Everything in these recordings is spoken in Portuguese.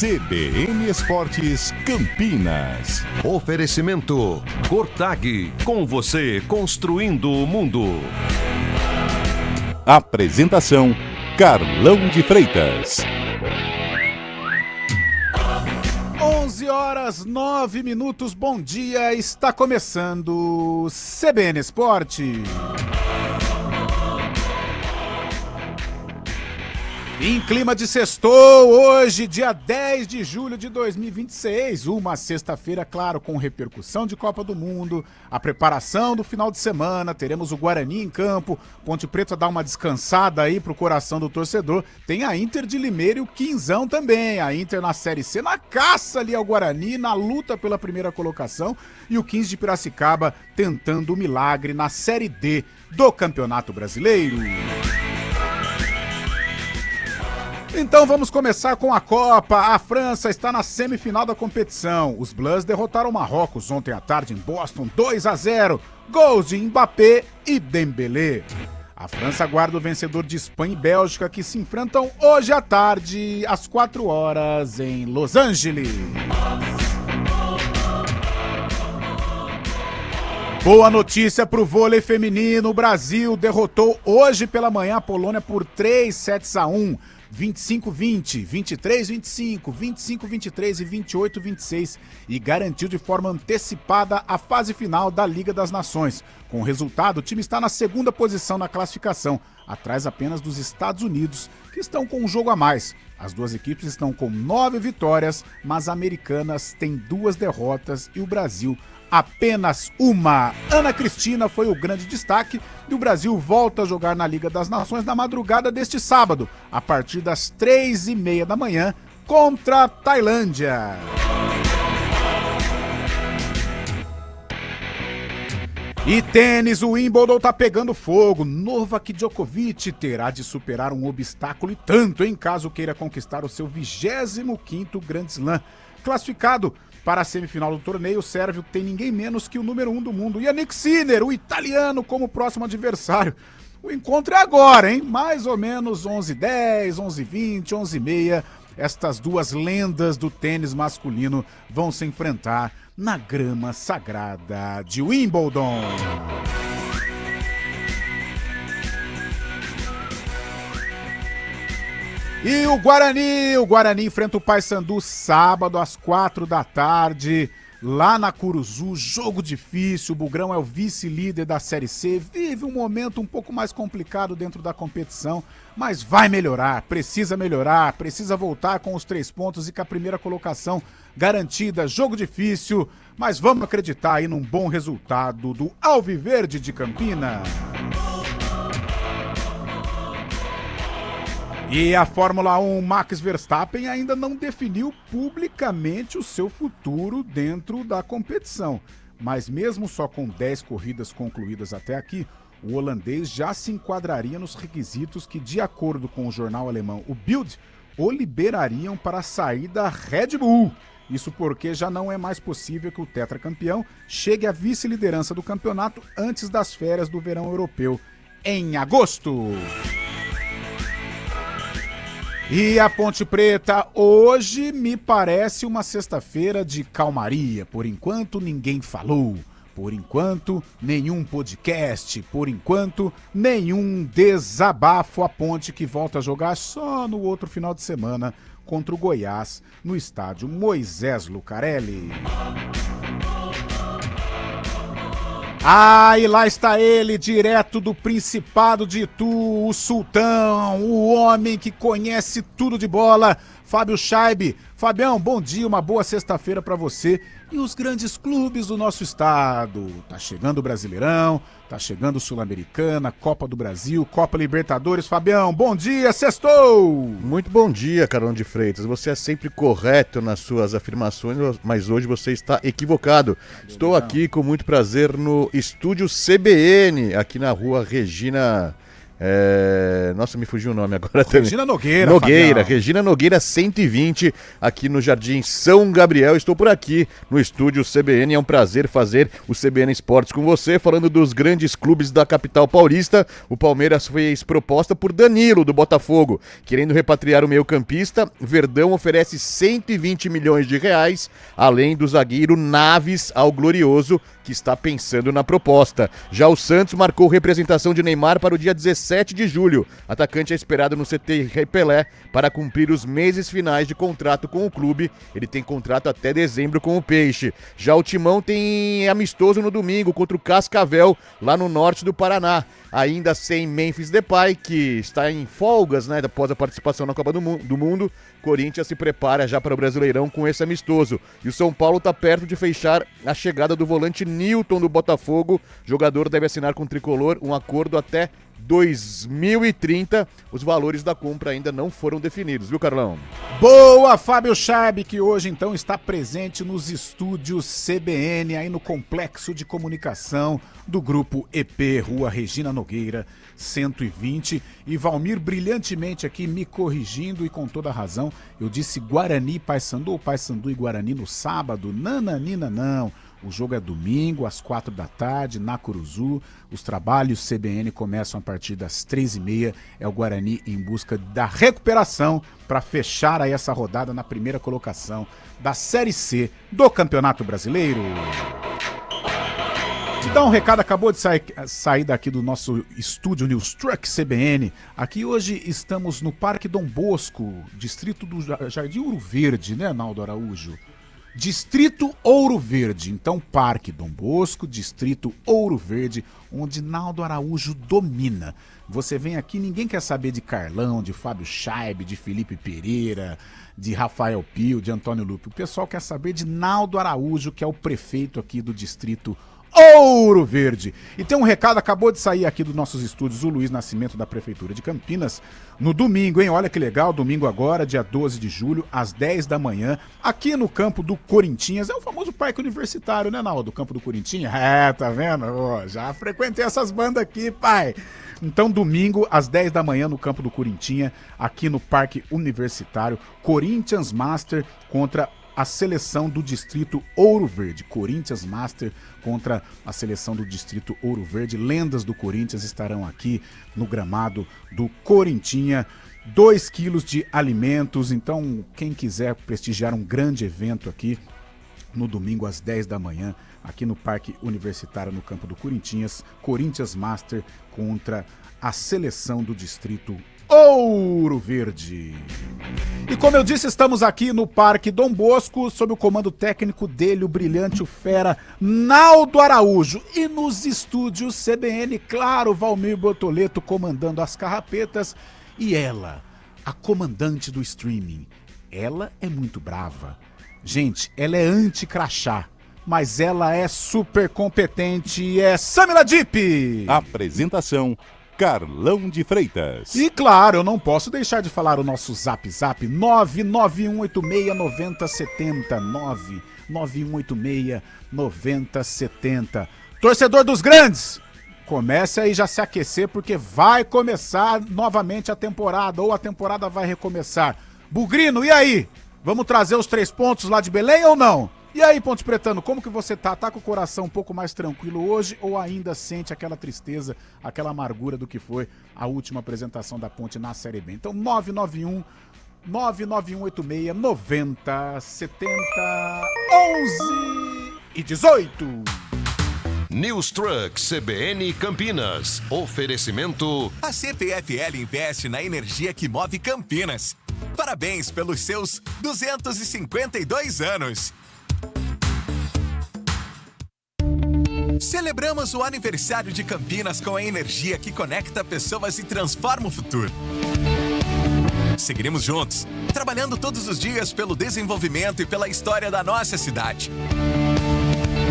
CBN Esportes Campinas. Oferecimento Cortag, com você construindo o mundo. Apresentação Carlão de Freitas. 11h09, bom dia, está começando CBN Esporte. Em clima de sextou, hoje, dia 10 de julho de 2026, uma sexta-feira, claro, com repercussão de Copa do Mundo, a preparação do final de semana, teremos o Guarani em campo, Ponte Preta dá uma descansada aí pro coração do torcedor, tem a Inter de Limeira e o Quinzão também, a Inter na Série C, na caça ali ao Guarani, na luta pela primeira colocação, e o 15 de Piracicaba tentando o milagre na Série D do Campeonato Brasileiro. Então vamos começar com a Copa. A França está na semifinal da competição. Os Blancs derrotaram o Marrocos ontem à tarde em Boston, 2-0. Gols de Mbappé e Dembélé. A França aguarda o vencedor de Espanha e Bélgica, que se enfrentam hoje à tarde, às 4 horas, em Los Angeles. Boa notícia para o vôlei feminino. O Brasil derrotou hoje pela manhã a Polônia por 3-1. 25-20, 23-25, 25-23 e 28-26 e garantiu de forma antecipada a fase final da Liga das Nações. Com o resultado, o time está na segunda posição na classificação, atrás apenas dos Estados Unidos, que estão com um jogo a mais. As duas equipes estão com 9 vitórias, mas as americanas têm 2 derrotas e o Brasil apenas uma. Ana Cristina foi o grande destaque e o Brasil volta a jogar na Liga das Nações na madrugada deste sábado, a partir das 3h30 da manhã, contra a Tailândia. E tênis, o Wimbledon tá pegando fogo. Novak Djokovic terá de superar um obstáculo e tanto, em caso queira conquistar o seu 25º Grand Slam. Classificado para a semifinal do torneio, o sérvio tem ninguém menos que o número 1 do mundo, Jannik Sinner, o italiano, como próximo adversário. O encontro é agora, hein? Mais ou menos 11h10, 11h20, 11h30. Estas duas lendas do tênis masculino vão se enfrentar na grama sagrada de Wimbledon. E o Guarani enfrenta o Paysandu sábado às 4 da tarde, lá na Curuzu, jogo difícil, o Bugrão é o vice-líder da Série C, vive um momento um pouco mais complicado dentro da competição, mas vai melhorar, precisa voltar com os 3 pontos e com a primeira colocação garantida, jogo difícil, mas vamos acreditar aí num bom resultado do Alviverde de Campinas. E a Fórmula 1, Max Verstappen ainda não definiu publicamente o seu futuro dentro da competição. Mas mesmo só com 10 corridas concluídas até aqui, o holandês já se enquadraria nos requisitos que, de acordo com o jornal alemão o Bild, o liberariam para sair da Red Bull. Isso porque já não é mais possível que o tetracampeão chegue à vice-liderança do campeonato antes das férias do verão europeu, em agosto. E a Ponte Preta, hoje me parece uma sexta-feira de calmaria. Por enquanto ninguém falou, por enquanto nenhum podcast, por enquanto nenhum desabafo. A Ponte que volta a jogar só no outro final de semana contra o Goiás no estádio Moisés Lucarelli. Ah, e lá está ele, direto do Principado de Itu, o sultão, o homem que conhece tudo de bola, Fábio Scheibe. Fabião, bom dia, uma boa sexta-feira para você e os grandes clubes do nosso estado. Tá chegando o Brasileirão, tá chegando o Sul-Americana, Copa do Brasil, Copa Libertadores. Fabião, bom dia, sextou! Muito bom dia, Carlão de Freitas. Você é sempre correto nas suas afirmações, mas hoje você está equivocado. Estou aqui com muito prazer no estúdio CBN, aqui na rua Regina Nossa, me fugiu o nome agora também. Regina Nogueira. Regina Nogueira 120, aqui no Jardim São Gabriel. Estou por aqui no estúdio CBN. É um prazer fazer o CBN Esportes com você, falando dos grandes clubes da capital paulista. O Palmeiras fez proposta por Danilo, do Botafogo. Querendo repatriar o meio-campista, Verdão oferece 120 milhões de reais, além do zagueiro Naves ao Glorioso, que está pensando na proposta. Já o Santos marcou representação de Neymar para o dia 17 de julho. Atacante é esperado no CT Pelé para cumprir os meses finais de contrato com o clube. Ele tem contrato até dezembro com o Peixe. Já o Timão tem amistoso no domingo contra o Cascavel, lá no norte do Paraná. Ainda sem Memphis Depay, que está em folgas, né, após a participação na Copa do Mundo. Corinthians se prepara já para o Brasileirão com esse amistoso. E o São Paulo está perto de fechar a chegada do volante Nilton do Botafogo. O jogador deve assinar com o Tricolor um acordo até 2030. Os valores da compra ainda não foram definidos, viu, Carlão? Boa, Fábio Chaib, que hoje então está presente nos estúdios CBN, aí no Complexo de Comunicação do Grupo EP, Rua Regina Nogueira, 120. E Valmir brilhantemente aqui me corrigindo e com toda a razão. Eu disse Guarani, Paysandu ou Paysandu e Guarani no sábado? Nananina não. O jogo é domingo, às 4 da tarde, na Curuzu. Os trabalhos CBN começam a partir das 3h30. É o Guarani em busca da recuperação para fechar aí essa rodada na primeira colocação da Série C do Campeonato Brasileiro. Te dar um recado, acabou de sair daqui do nosso estúdio News Truck CBN. Aqui hoje estamos no Parque Dom Bosco, distrito do Jardim Ouro Verde, né, Naldo Araújo? Distrito Ouro Verde, então Parque Dom Bosco, Distrito Ouro Verde, onde Naldo Araújo domina. Você vem aqui, ninguém quer saber de Carlão, de Fábio Chaib, de Felipe Pereira, de Rafael Pio, de Antônio Lupe. O pessoal quer saber de Naldo Araújo, que é o prefeito aqui do Distrito Ouro Verde. E tem um recado, acabou de sair aqui dos nossos estúdios, o Luiz Nascimento da Prefeitura de Campinas, no domingo, hein? Olha que legal, domingo agora, dia 12 de julho, às 10 da manhã, aqui no campo do Corinthians. É o famoso parque universitário, né, Naldo? Do campo do Corinthians? Tá vendo? Já frequentei essas bandas aqui, pai. Então, domingo, às 10 da manhã, no campo do Corinthians, aqui no Parque Universitário, Corinthians Master contra a seleção do Distrito Ouro Verde. Corinthians Master contra a seleção do Distrito Ouro Verde. Lendas do Corinthians estarão aqui no gramado do Corinthians. 2 quilos de alimentos. Então, quem quiser prestigiar um grande evento aqui no domingo às 10 da manhã, aqui no Parque Universitário, no campo do Corinthians, Corinthians Master contra a seleção do Distrito Ouro Verde. E como eu disse, estamos aqui no Parque Dom Bosco, sob o comando técnico dele, o brilhante, o fera, Naldo Araújo. E nos estúdios CBN, claro, Valmir Bortoleto comandando as carrapetas. E ela, a comandante do streaming, ela é muito brava. Gente, ela é anti-crachá, mas ela é super competente, é Samila Dipp. Apresentação: Carlão de Freitas. E claro, eu não posso deixar de falar o nosso zap 991869070, 991869070. Torcedor dos grandes, comece aí já se aquecer, porque vai começar novamente a temporada, ou a temporada vai recomeçar. Bugrino, e aí? Vamos trazer os 3 pontos lá de Belém ou não? E aí, Ponte Pretano, como que você tá? Tá com o coração um pouco mais tranquilo hoje ou ainda sente aquela tristeza, aquela amargura do que foi a última apresentação da Ponte na Série B? Então, 991869070, 11 e 18. News Truck CBN Campinas. Oferecimento. A CPFL investe na energia que move Campinas. Parabéns pelos seus 252 anos. Celebramos o aniversário de Campinas com a energia que conecta pessoas e transforma o futuro. Seguiremos juntos, trabalhando todos os dias pelo desenvolvimento e pela história da nossa cidade.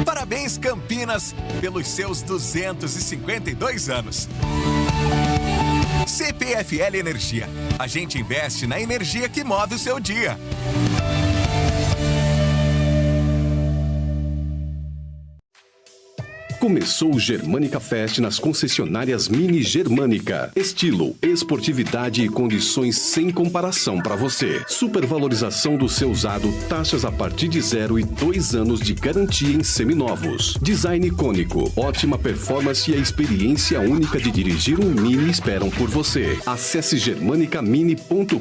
Parabéns, Campinas, pelos seus 252 anos. CPFL Energia. A gente investe na energia que move o seu dia. Começou o Germânica Fest nas concessionárias Mini Germânica. Estilo, esportividade e condições sem comparação para você. Supervalorização do seu usado, taxas a partir de 0 e 2 anos de garantia em seminovos. Design icônico, ótima performance e a experiência única de dirigir um Mini esperam por você. Acesse germanicamini.com.br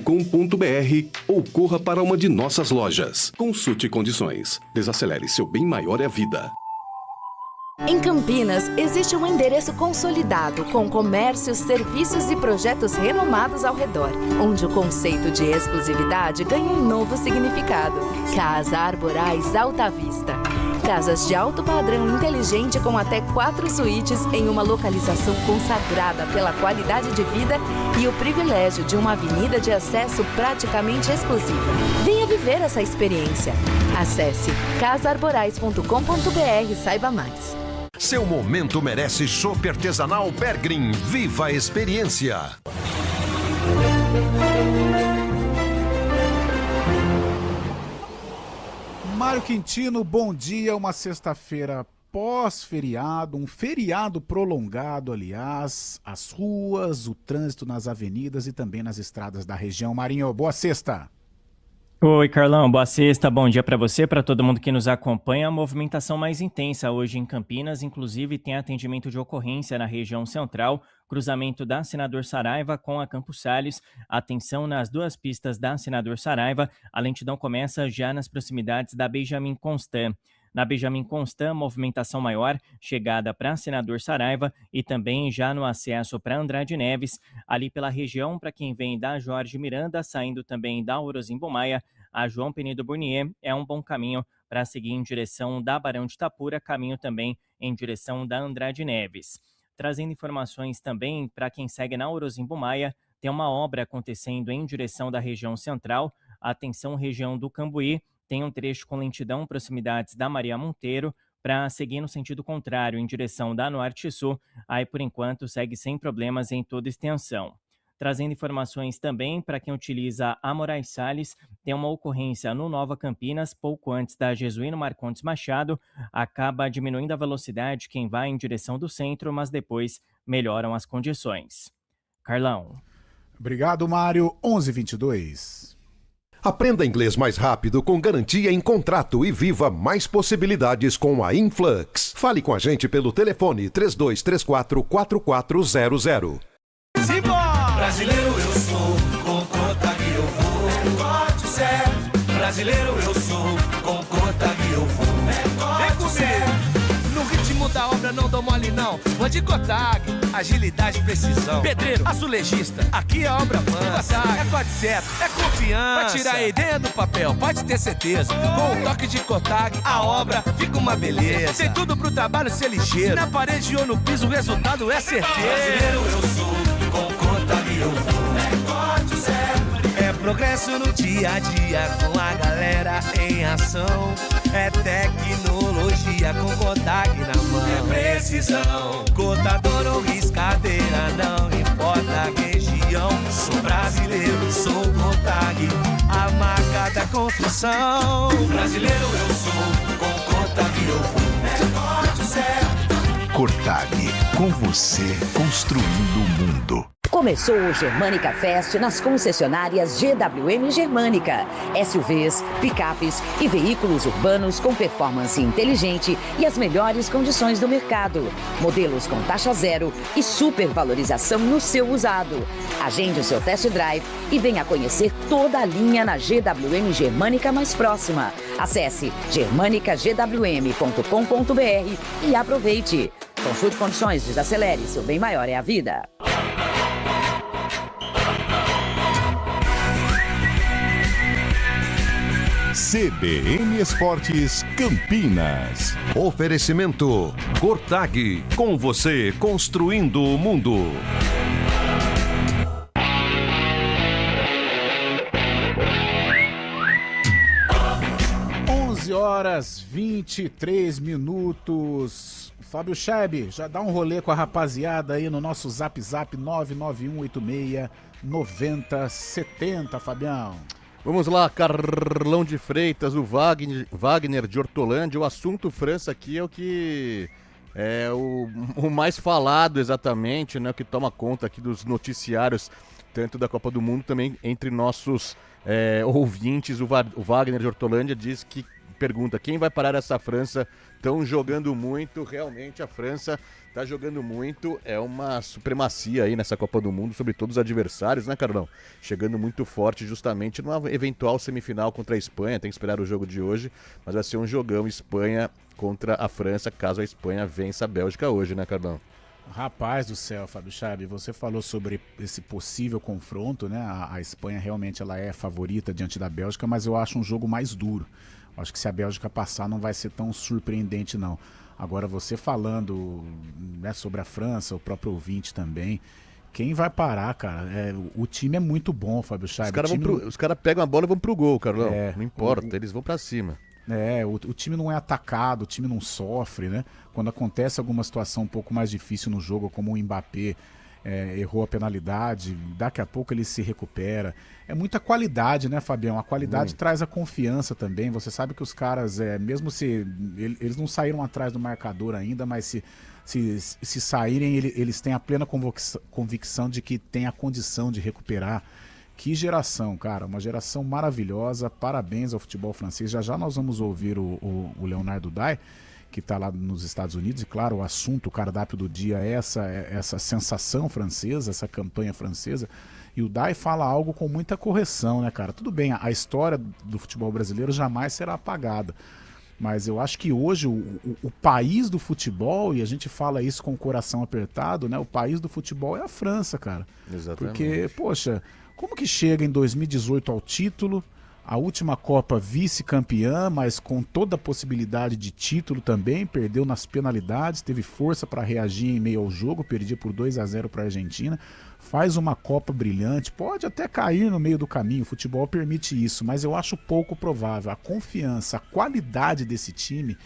ou corra para uma de nossas lojas. Consulte condições. Desacelere, seu bem maior é a vida. Em Campinas, existe um endereço consolidado com comércios, serviços e projetos renomados ao redor, onde o conceito de exclusividade ganha um novo significado. Casa Arborais Alta Vista. Casas de alto padrão inteligente com até 4 suítes em uma localização consagrada pela qualidade de vida e o privilégio de uma avenida de acesso praticamente exclusiva. Venha viver essa experiência. Acesse casaarborais.com.br e saiba mais. Seu momento merece chopp artesanal Bergrin. Viva a experiência! Mário Quintino, bom dia. Uma sexta-feira pós-feriado, um feriado prolongado, aliás. As ruas, o trânsito nas avenidas e também nas estradas da região. Marinho, boa sexta. Oi, Carlão, boa sexta, bom dia para você, para todo mundo que nos acompanha. A movimentação mais intensa hoje em Campinas, inclusive tem atendimento de ocorrência na região central, cruzamento da Senador Saraiva com a Campos Salles, atenção nas duas pistas da Senador Saraiva, a lentidão começa já nas proximidades da Benjamin Constant. Na Benjamin Constant, movimentação maior, chegada para Senador Saraiva e também já no acesso para Andrade Neves, ali pela região, para quem vem da Jorge Miranda, saindo também da Orozimbo Maia, a João Penido Burnier é um bom caminho para seguir em direção da Barão de Itapura, caminho também em direção da Andrade Neves. Trazendo informações também para quem segue na Orozimbo Maia, tem uma obra acontecendo em direção da região central, atenção região do Cambuí, tem um trecho com lentidão proximidades da Maria Monteiro para seguir no sentido contrário, em direção da Norte e Sul. Aí, por enquanto, segue sem problemas em toda extensão. Trazendo informações também para quem utiliza a Moraes Salles, tem uma ocorrência no Nova Campinas, pouco antes da Jesuíno Marcondes Machado, acaba diminuindo a velocidade quem vai em direção do centro, mas depois melhoram as condições. Carlão. Obrigado, Mário. 11h22. Aprenda inglês mais rápido com garantia em contrato e viva mais possibilidades com a Influx. Fale com a gente pelo telefone 3234-4400. Brasileiro eu sou, com Cotag eu vou. Corte certo. Brasileiro eu sou, com Cotag eu vou. Vem comigo. No ritmo da obra não dou mole não. Vou de Cotag, agilidade e precisão. Pedreiro, azulejista, aqui a obra avança. É corte certo, é confiança. Pra tirar a ideia do papel, pode ter certeza. Com o toque de Cotag, a obra fica uma beleza. Tem tudo pro trabalho ser ligeiro. Na parede ou no piso, o resultado é certeza. Brasileiro eu sou, com Cotag eu vou. É corte certo. É progresso no dia a dia com a galera em ação. É tecnologia com Cotag na mão. É precisão. Cotador ou riscadeira, não importa a região. Sou brasileiro, sou Cotag, a marca da construção. Brasileiro eu sou, com Cotag eu vou. É corte certo. Cotag, com você construindo o mundo. Começou o Germânica Fest nas concessionárias GWM Germânica. SUVs, picapes e veículos urbanos com performance inteligente e as melhores condições do mercado. Modelos com taxa zero e supervalorização no seu usado. Agende o seu test drive e venha conhecer toda a linha na GWM Germânica mais próxima. Acesse germanicagwm.com.br e aproveite. Consulte condições, desacelere, seu bem maior é a vida. CBN Esportes Campinas. Oferecimento Cotag, com você construindo o mundo. 11h23. Fábio Scheib, já dá um rolê com a rapaziada aí no nosso Zap 991869070, Fabião. Vamos lá, Carlão de Freitas, o Wagner de Hortolândia. O assunto França aqui é o que É o mais falado exatamente, né? O que toma conta aqui dos noticiários, tanto da Copa do Mundo, também entre nossos ouvintes. O Wagner de Hortolândia diz que pergunta: quem vai parar essa França? Estão jogando muito, realmente a França está jogando muito, é uma supremacia aí nessa Copa do Mundo sobre todos os adversários, né, Carlão? Chegando muito forte justamente numa eventual semifinal contra a Espanha, tem que esperar o jogo de hoje, mas vai ser um jogão Espanha contra a França, caso a Espanha vença a Bélgica hoje, né, Carlão? Rapaz do céu, Fábio Chabe, você falou sobre esse possível confronto, né? A Espanha realmente ela é favorita diante da Bélgica, mas eu acho um jogo mais duro. Acho que se a Bélgica passar não vai ser tão surpreendente, não. Agora, você falando, né, sobre a França, o próprio ouvinte também, quem vai parar, cara? O time é muito bom, Fábio Chabe. Os caras pegam a bola e vão pro gol, Carlão. Não importa, eles vão pra cima. O time não é atacado, o time não sofre, né? Quando acontece alguma situação um pouco mais difícil no jogo, como o Mbappé errou a penalidade, daqui a pouco ele se recupera. É muita qualidade, né, Fabião? A qualidade traz a confiança também. Você sabe que os caras, mesmo se eles não saíram atrás do marcador ainda, mas se saírem, eles têm a plena convicção de que tem a condição de recuperar. Que geração, cara, uma geração maravilhosa, parabéns ao futebol francês. Já nós vamos ouvir o Leonardo Dai, que está lá nos Estados Unidos, e claro, o assunto, o cardápio do dia é essa sensação francesa, essa campanha francesa, e o Dai fala algo com muita correção, né, cara? Tudo bem, a história do futebol brasileiro jamais será apagada, mas eu acho que hoje o país do futebol, e a gente fala isso com o coração apertado, né? O país do futebol é a França, cara. Exatamente. Porque, poxa, como que chega em 2018 ao título, a última Copa vice-campeã, mas com toda a possibilidade de título também, perdeu nas penalidades, teve força para reagir em meio ao jogo, perdia por 2-0 para a Argentina, faz uma Copa brilhante, pode até cair no meio do caminho, o futebol permite isso, mas eu acho pouco provável. A confiança, a qualidade desse time,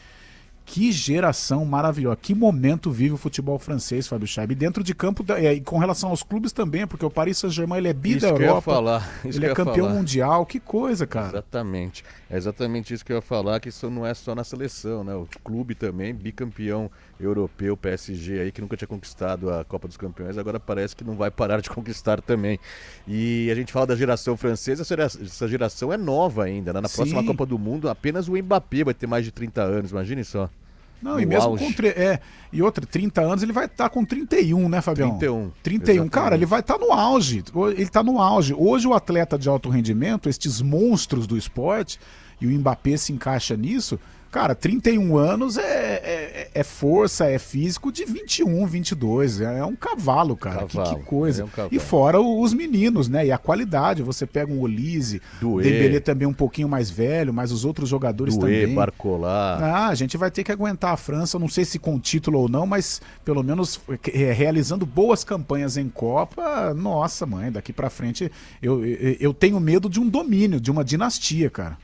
que geração maravilhosa, que momento vive o futebol francês, Fábio Chaib. Dentro de campo, e com relação aos clubes também, porque o Paris Saint-Germain ele é bi da Europa, ele é campeão mundial, que coisa, cara. Exatamente, é exatamente isso que eu ia falar, que isso não é só na seleção, né? O clube também, bicampeão europeu, PSG aí, que nunca tinha conquistado a Copa dos Campeões, agora parece que não vai parar de conquistar também. E a gente fala da geração francesa, essa geração é nova ainda, né? Na próxima Copa do Mundo, apenas o Mbappé vai ter mais de 30 anos, imagine só. Não, e mesmo com 30 anos, ele vai estar com 31, né, Fabião? 31. Exatamente. Cara, ele vai estar no auge. Ele está no auge. Hoje o atleta de alto rendimento, estes monstros do esporte, e o Mbappé se encaixa nisso. Cara, 31 anos é força, é físico de 21, 22. É um cavalo, cara. Que coisa. E fora os meninos, né? E a qualidade. Você pega um Olise, Dembélé também um pouquinho mais velho, mas os outros jogadores também. Barcola. A gente vai ter que aguentar a França, não sei se com título ou não, mas pelo menos realizando boas campanhas em Copa. Nossa, mãe, daqui pra frente eu tenho medo de um domínio, de uma dinastia, cara.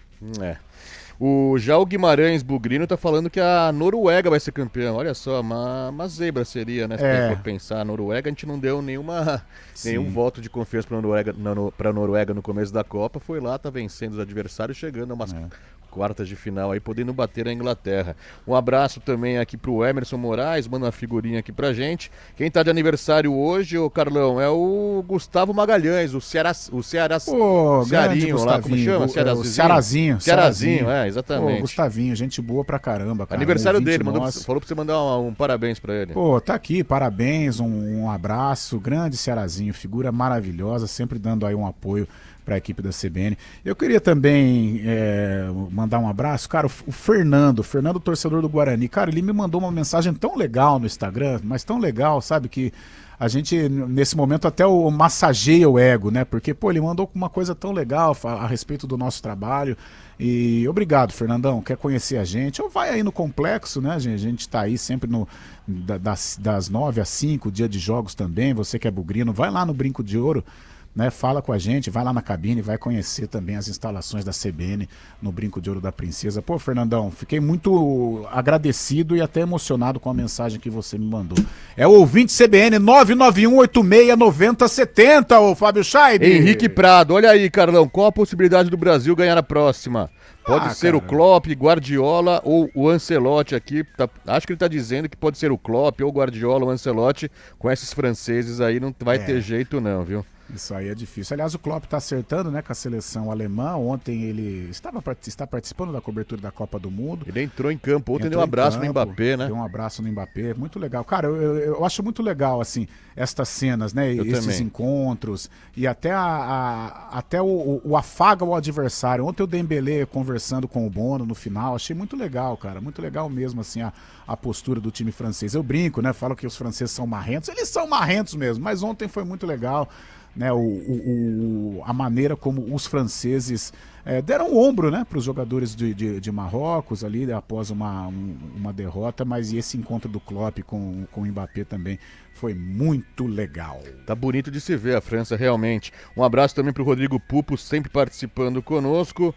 Já o Guimarães Bugrino tá falando que a Noruega vai ser campeã. Olha só, uma zebra seria, né? Se for pensar, a Noruega, a gente não deu nenhum voto de confiança pra Noruega no começo da Copa. Foi lá, tá vencendo os adversários, chegando a umas quartas de final aí, podendo bater a Inglaterra. Um abraço também aqui pro Emerson Moraes, manda uma figurinha aqui pra gente. Quem tá de aniversário hoje, ô Carlão, é o Gustavo Magalhães, o Cearinho lá, como chama? Cearazinho, exatamente. Gustavinho, gente boa pra caramba, cara. Aniversário dele, falou pra você mandar um parabéns pra ele. Tá aqui, parabéns, um abraço, grande Cearazinho, figura maravilhosa, sempre dando aí um apoio para a equipe da CBN. Eu queria também mandar um abraço, cara, o Fernando, torcedor do Guarani. Cara, ele me mandou uma mensagem tão legal no Instagram, mas tão legal, sabe, que a gente, nesse momento, até massageia o ego, né? Porque, ele mandou uma coisa tão legal a respeito do nosso trabalho. E obrigado, Fernandão. Quer conhecer a gente? Ou vai aí no Complexo, né, gente? A gente tá aí sempre das 9 às 5, dia de jogos também. Você que é bugrino, vai lá no Brinco de Ouro né? Fala com a gente, vai lá na cabine, vai conhecer também as instalações da CBN no Brinco de Ouro da Princesa. Pô, Fernandão, fiquei muito agradecido e até emocionado com a mensagem que você me mandou. É o ouvinte CBN 991869070, ô Fábio Scheib. Henrique Prado, olha aí, Carlão, qual a possibilidade do Brasil ganhar a próxima? Pode ser cara. O Klopp, Guardiola ou o Ancelotti aqui. Acho que ele tá dizendo que pode ser o Klopp ou o Guardiola ou o Ancelotti. Com esses franceses aí não vai ter jeito não, viu? Isso aí é difícil. Aliás, o Klopp está acertando, né, com a seleção alemã. Ontem ele está participando da cobertura da Copa do Mundo. Ele entrou em campo. Ontem deu um abraço no Mbappé, né? Deu um abraço no Mbappé. Muito legal. Cara, eu acho muito legal, assim, estas cenas, né? Esses encontros. E até, até o afaga o adversário. Ontem o Dembélé conversando com o Bono no final. Achei muito legal, cara. Muito legal mesmo, assim, a postura do time francês. Eu brinco, né? Falo que os franceses são marrentos. Eles são marrentos mesmo. Mas ontem foi muito legal. Né, a maneira como os franceses deram o ombro, né, para os jogadores de Marrocos ali após uma derrota, mas esse encontro do Klopp com o Mbappé também foi muito legal. Tá bonito de se ver a França realmente. Um abraço também para o Rodrigo Pupo, sempre participando conosco.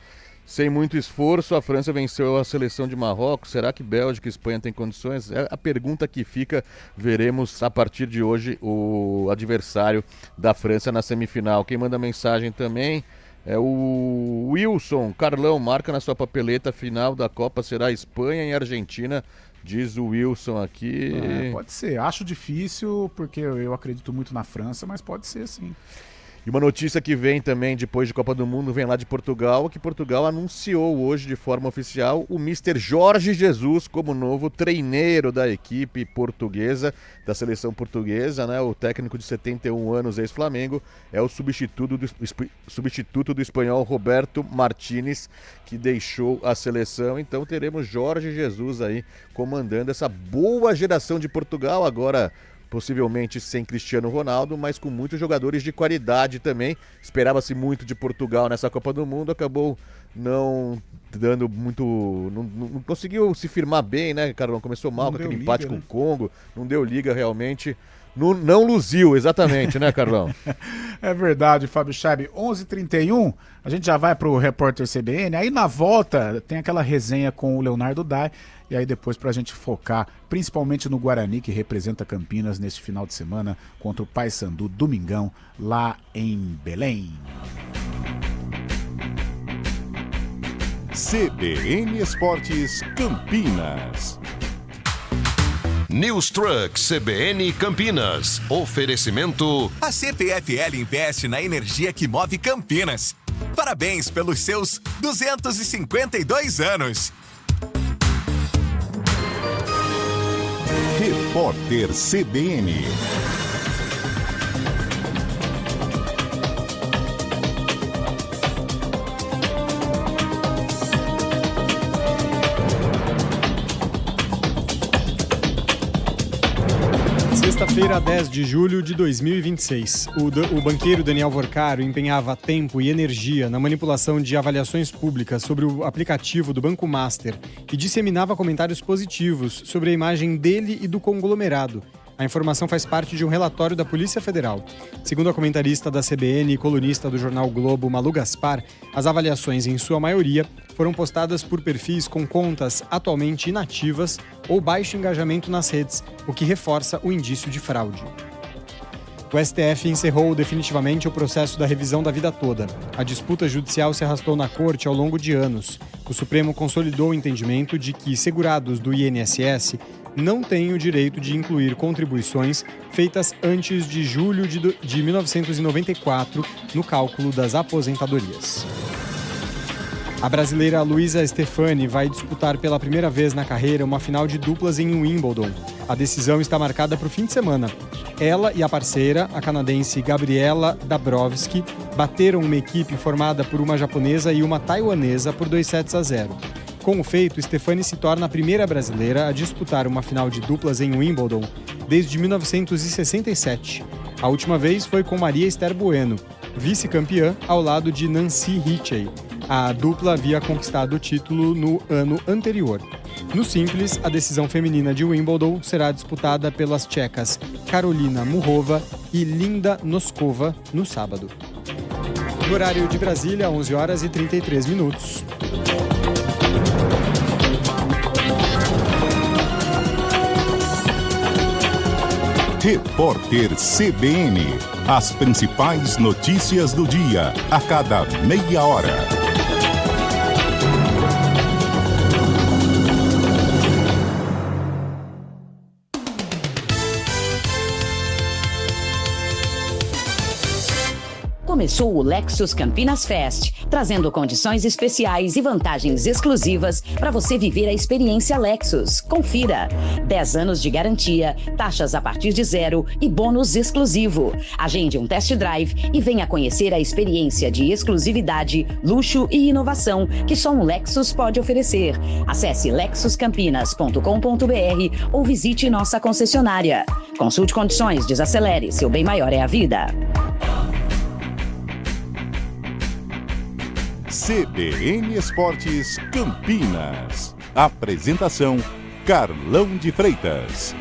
Sem muito esforço, a França venceu a seleção de Marrocos. Será que Bélgica e Espanha têm condições? É a pergunta que fica. Veremos a partir de hoje o adversário da França na semifinal. Quem manda mensagem também é o Wilson. Carlão, marca na sua papeleta, final da Copa será Espanha e Argentina. Diz o Wilson aqui. Pode ser. Acho difícil porque eu acredito muito na França, mas pode ser sim. E uma notícia que vem também depois de Copa do Mundo, vem lá de Portugal, que Portugal anunciou hoje de forma oficial o Mr. Jorge Jesus como novo treineiro da equipe portuguesa, da seleção portuguesa, né? O técnico de 71 anos, ex-Flamengo, é o substituto do espanhol Roberto Martínez, que deixou a seleção. Então teremos Jorge Jesus aí comandando essa boa geração de Portugal, agora possivelmente sem Cristiano Ronaldo, mas com muitos jogadores de qualidade também. Esperava-se muito de Portugal nessa Copa do Mundo, acabou não dando muito... Não conseguiu se firmar bem, né, Carlão? Começou mal com aquele empate com o Congo, não deu liga realmente. Não luziu, exatamente, né, Carlão? É verdade, Fábio Scheib. 11h31, a gente já vai pro Repórter CBN, aí na volta tem aquela resenha com o Leonardo Dai, e aí depois pra gente focar principalmente no Guarani, que representa Campinas neste final de semana contra o Paysandu, domingão, lá em Belém. CBN Esportes Campinas. News Truck CBN Campinas. Oferecimento. A CPFL investe na energia que move Campinas. Parabéns pelos seus 252 anos. Repórter CBN. Sexta-feira, 10 de julho de 2026. O banqueiro Daniel Vorcaro empenhava tempo e energia na manipulação de avaliações públicas sobre o aplicativo do Banco Master e disseminava comentários positivos sobre a imagem dele e do conglomerado. A informação faz parte de um relatório da Polícia Federal. Segundo a comentarista da CBN e colunista do jornal Globo, Malu Gaspar, as avaliações, em sua maioria, foram postadas por perfis com contas atualmente inativas ou baixo engajamento nas redes, o que reforça o indício de fraude. O STF encerrou definitivamente o processo da revisão da vida toda. A disputa judicial se arrastou na corte ao longo de anos. O Supremo consolidou o entendimento de que segurados do INSS não têm o direito de incluir contribuições feitas antes de julho de 1994 no cálculo das aposentadorias. A brasileira Luísa Stefani vai disputar pela primeira vez na carreira uma final de duplas em Wimbledon. A decisão está marcada para o fim de semana. Ela e a parceira, a canadense Gabriela Dabrowski, bateram uma equipe formada por uma japonesa e uma taiwanesa por 2-0. Com o feito, Stefani se torna a primeira brasileira a disputar uma final de duplas em Wimbledon desde 1967. A última vez foi com Maria Esther Bueno, vice-campeã ao lado de Nancy Richey. A dupla havia conquistado o título no ano anterior. No simples, a decisão feminina de Wimbledon será disputada pelas tchecas Karolina Muchova e Linda Noskova no sábado. No horário de Brasília, 11 horas e 33 minutos. Repórter CBN. As principais notícias do dia, a cada meia hora. Começou o Lexus Campinas Fest, trazendo condições especiais e vantagens exclusivas para você viver a experiência Lexus. Confira! 10 anos de garantia, taxas a partir de 0 e bônus exclusivo. Agende um test drive e venha conhecer a experiência de exclusividade, luxo e inovação que só um Lexus pode oferecer. Acesse lexuscampinas.com.br ou visite nossa concessionária. Consulte condições, desacelere, seu bem maior é a vida. CBN Esportes Campinas. Apresentação: Carlão de Freitas.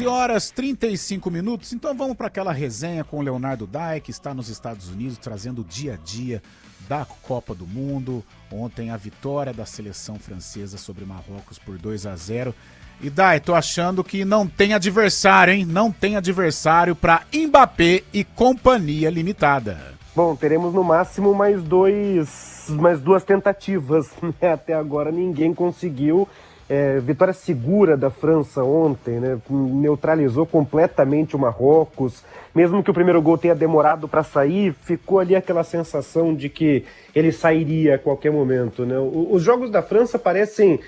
Horas 35 minutos, então vamos para aquela resenha com o Leonardo Dai, que está nos Estados Unidos, trazendo o dia a dia da Copa do Mundo. Ontem a vitória da seleção francesa sobre Marrocos por 2-0. E Dai, tô achando que não tem adversário, hein? Não tem adversário para Mbappé e Companhia Limitada. Bom, teremos no máximo mais duas tentativas, né? Até agora ninguém conseguiu. Vitória segura da França ontem, né? Neutralizou completamente o Marrocos. Mesmo que o primeiro gol tenha demorado para sair, ficou ali aquela sensação de que ele sairia a qualquer momento, né? Os jogos da França parecem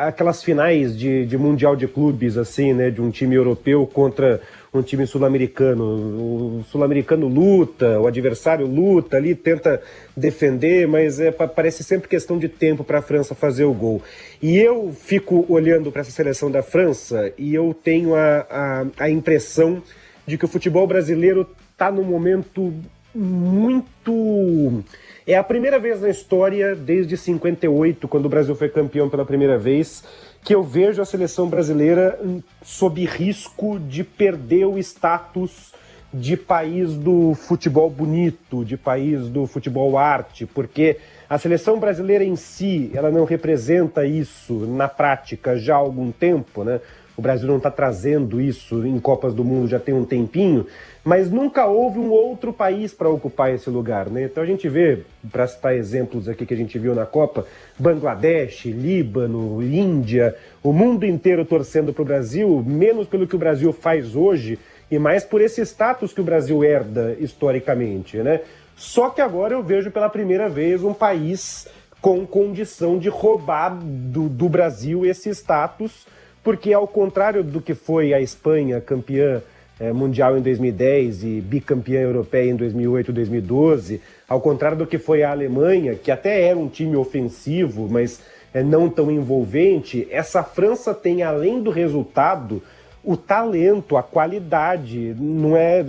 aquelas finais de Mundial de Clubes, assim, né? De um time europeu contra um time sul-americano. O sul-americano luta, o adversário luta ali, tenta defender, mas parece sempre questão de tempo para a França fazer o gol. E eu fico olhando para essa seleção da França e eu tenho a impressão de que o futebol brasileiro está num momento muito... É a primeira vez na história, desde 58, quando o Brasil foi campeão pela primeira vez, que eu vejo a seleção brasileira sob risco de perder o status de país do futebol bonito, de país do futebol arte, porque a seleção brasileira em si, ela não representa isso na prática já há algum tempo, né? O Brasil não está trazendo isso em Copas do Mundo já tem um tempinho, mas nunca houve um outro país para ocupar esse lugar, né? Então a gente vê, para citar exemplos aqui que a gente viu na Copa, Bangladesh, Líbano, Índia, o mundo inteiro torcendo para o Brasil, menos pelo que o Brasil faz hoje e mais por esse status que o Brasil herda historicamente, né? Só que agora eu vejo pela primeira vez um país com condição de roubar do Brasil esse status, porque ao contrário do que foi a Espanha campeã mundial em 2010 e bicampeã europeia em 2008 e 2012, ao contrário do que foi a Alemanha, que até era um time ofensivo, mas não tão envolvente, essa França tem, além do resultado, o talento, a qualidade.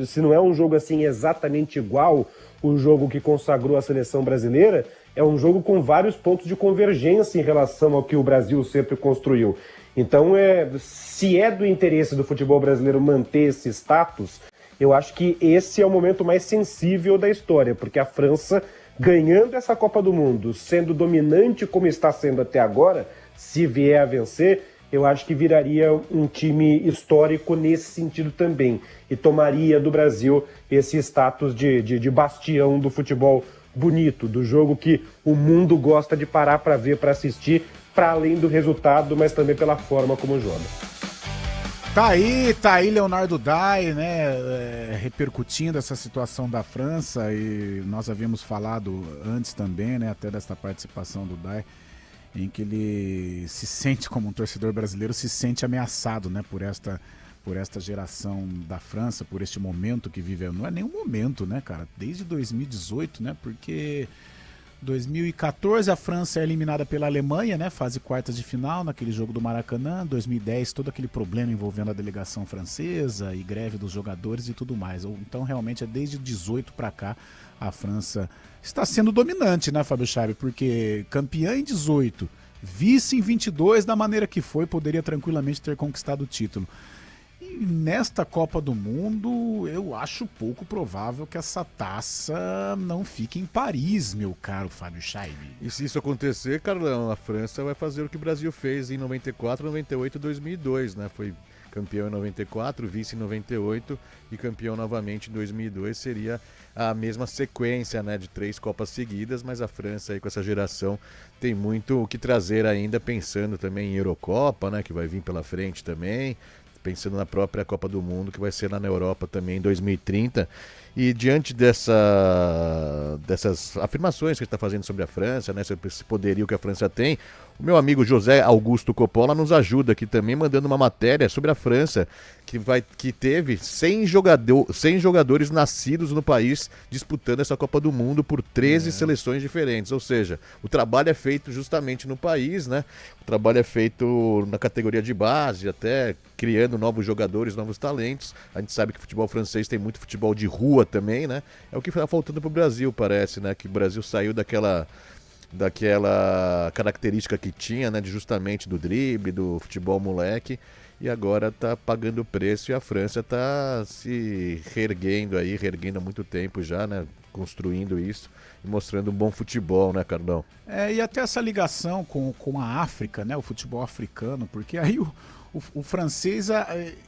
Se não é um jogo assim exatamente igual o jogo que consagrou a seleção brasileira, é um jogo com vários pontos de convergência em relação ao que o Brasil sempre construiu. Então, se é do interesse do futebol brasileiro manter esse status, eu acho que esse é o momento mais sensível da história, porque a França, ganhando essa Copa do Mundo, sendo dominante como está sendo até agora, se vier a vencer, eu acho que viraria um time histórico nesse sentido também, e tomaria do Brasil esse status de bastião do futebol bonito, do jogo que o mundo gosta de parar para ver, para assistir, para além do resultado, mas também pela forma como joga. Tá aí Leonardo Dai, né, repercutindo essa situação da França, e nós havíamos falado antes também, né, até desta participação do Dai, em que ele se sente, como um torcedor brasileiro, se sente ameaçado, né, por esta geração da França, por este momento que vive. Não é nenhum momento, né, cara, desde 2018, né, porque 2014 a França é eliminada pela Alemanha, né? Fase quartas de final, naquele jogo do Maracanã. 2010 todo aquele problema envolvendo a delegação francesa e greve dos jogadores e tudo mais. Então realmente é desde 18 para cá a França está sendo dominante, né, Fábio Chave? Porque campeã em 18, vice em 22 da maneira que foi, poderia tranquilamente ter conquistado o título. E nesta Copa do Mundo, eu acho pouco provável que essa taça não fique em Paris, meu caro Fábio Scheibe. E se isso acontecer, Carlão, a França vai fazer o que o Brasil fez em 94, 98 e 2002, né? Foi campeão em 94, vice em 98 e campeão novamente em 2002. Seria a mesma sequência, né, de 3 Copas seguidas, mas a França aí com essa geração tem muito o que trazer ainda, pensando também em Eurocopa, né, que vai vir pela frente também. Pensando na própria Copa do Mundo, que vai ser lá na Europa também em 2030. E diante dessas afirmações que a gente está fazendo sobre a França, né, sobre esse poderio que a França tem, o meu amigo José Augusto Coppola nos ajuda aqui também, mandando uma matéria sobre a França, que teve 100 jogadores nascidos no país disputando essa Copa do Mundo por 13 seleções diferentes. Ou seja, o trabalho é feito justamente no país, né? O trabalho é feito na categoria de base, até criando novos jogadores, novos talentos. A gente sabe que o futebol francês tem muito futebol de rua também, né? É o que está faltando pro Brasil, parece, né? Que o Brasil saiu daquela característica que tinha, né? Justamente do drible, do futebol moleque, e agora tá pagando o preço, e a França tá se reerguendo há muito tempo já, né? Construindo isso e mostrando um bom futebol, né, Cardão? E até essa ligação com a África, né? O futebol africano, porque aí o francês,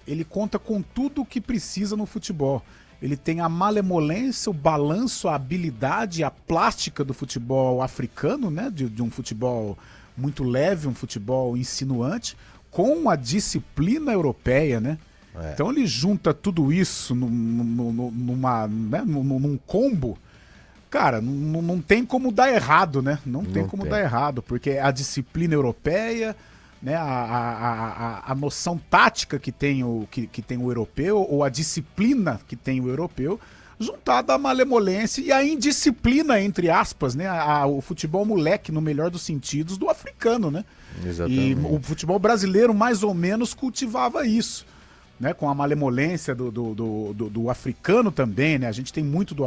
ele conta com tudo o que precisa no futebol. Ele tem a malemolência, o balanço, a habilidade, a plástica do futebol africano, né? De um futebol muito leve, um futebol insinuante, com a disciplina europeia, né? Então ele junta tudo isso num combo. Cara, não tem como dar errado, né? Não tem como dar errado, porque a disciplina europeia, né, a noção tática que tem o europeu, ou a disciplina que tem o europeu, juntada à malemolência e à indisciplina, entre aspas, né, o futebol moleque, no melhor dos sentidos, do africano, né? Exatamente. E o futebol brasileiro mais ou menos cultivava isso, né, com a malemolência do africano também, né? A gente tem muito do